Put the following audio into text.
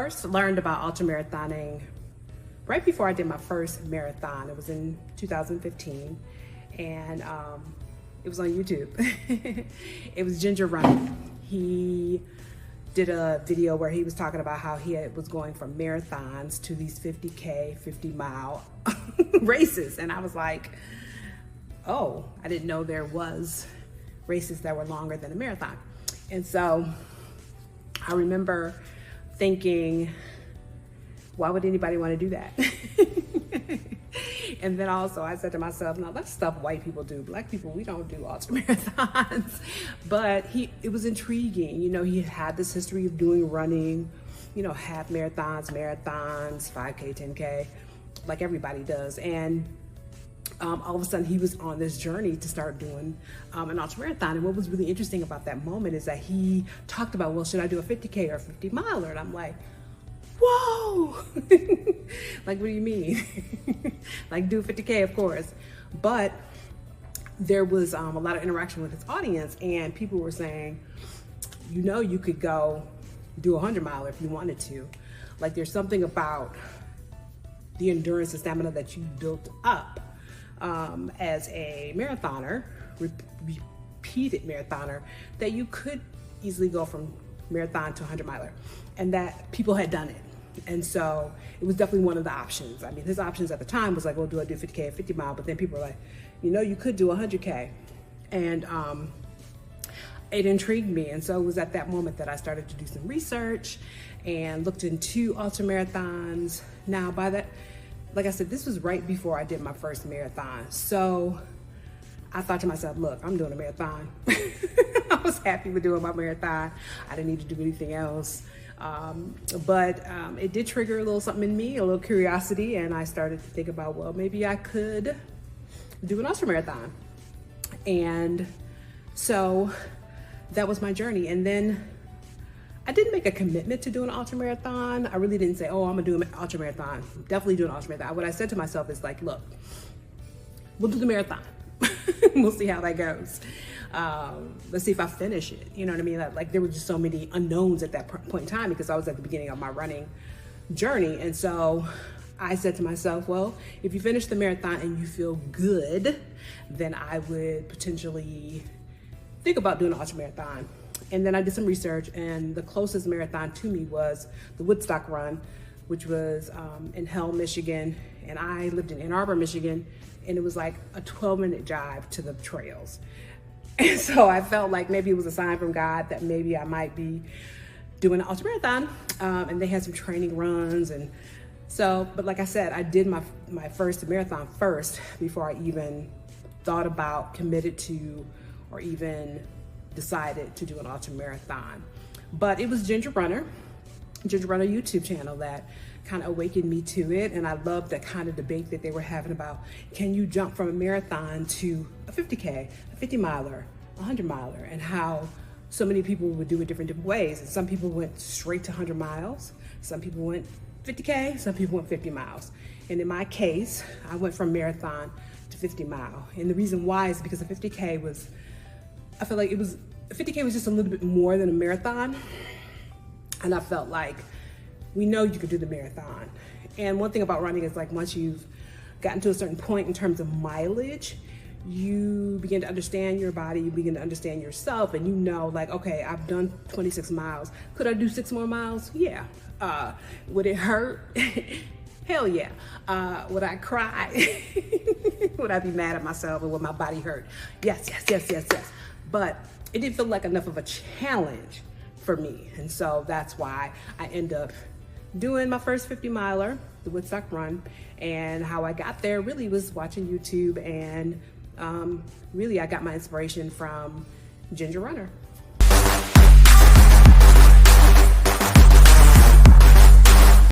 first learned about ultramarathoning right before I did my first marathon. It was in 2015, and it was on YouTube. It was Ginger Running. He did a video where he was talking about how he was going from marathons to these 50K, 50-mile races. And I was like, oh, I didn't know there was races that were longer than a marathon. And so I remember thinking, why would anybody want to do that? And then also I said to myself, no, that's stuff white people do. Black people, we don't do ultramarathons. But it was intriguing. You know, he had this history of doing running, you know, half marathons, 5K, 10K, like everybody does. And all of a sudden he was on this journey to start doing an ultramarathon. And what was really interesting about that moment is that he talked about, well, should I do a 50K or a 50 miler? And I'm like, whoa, like, what do you mean? Like, do 50K, of course. But there was a lot of interaction with his audience, and people were saying, you know, you could go do a 100-miler if you wanted to. Like, there's something about the endurance and stamina that you built up as a marathoner, repeated marathoner, that you could easily go from marathon to 100-miler, and that people had done it. And so it was definitely one of the options. I mean, his options at the time was like, well, do I do 50K or 50 mile? But then people were like, you know, you could do 100K. And it intrigued me. And so it was at that moment that I started to do some research and looked into ultramarathons. Now, by that, like I said, this was right before I did my first marathon. So I thought to myself, look, I'm doing a marathon. I was happy with doing my marathon. I didn't need to do anything else. But it did trigger a little something in me, a little curiosity, and I started to think about, well, maybe I could do an ultramarathon. And so that was my journey. And then I didn't make a commitment to do an ultramarathon. I really didn't say, oh, I'm gonna do an ultramarathon. Definitely do an ultramarathon. What I said to myself is like, look, we'll do the marathon. We'll see how that goes. Let's see if I finish it. You know what I mean? Like, there were just so many unknowns at that point in time because I was at the beginning of my running journey. And so I said to myself, well, if you finish the marathon and you feel good, then I would potentially think about doing an ultramarathon. And then I did some research, and the closest marathon to me was the Woodstock Run, which was in Hell, Michigan. And I lived in Ann Arbor, Michigan, and it was like a 12-minute drive to the trails. And so I felt like maybe it was a sign from God that maybe I might be doing an ultramarathon. And they had some training runs. And so, but like I said, I did my first marathon first before I even thought about, committed to, or even decided to do an ultramarathon. But it was Ginger Runner YouTube channel that kind of awakened me to it. And I loved that kind of debate that they were having about, can you jump from a marathon to a 50K, a 50 miler, a 100 miler, and how so many people would do it different ways. And some people went straight to 100 miles. Some people went 50K, some people went 50 miles. And in my case, I went from marathon to 50 mile. And the reason why is because the 50K was, I feel like 50K was just a little bit more than a marathon. And I felt like, we know you could do the marathon. And one thing about running is, like, once you've gotten to a certain point in terms of mileage, you begin to understand your body, you begin to understand yourself, and you know, like, okay, I've done 26 miles. Could I do 6 more miles? Yeah. Would it hurt? Hell yeah. Would I cry? Would I be mad at myself, or would my body hurt? Yes. But it didn't feel like enough of a challenge for me. And so that's why I end up doing my first 50 miler, the Woodstock Run. And how I got there really was watching YouTube, and really I got my inspiration from Ginger Runner.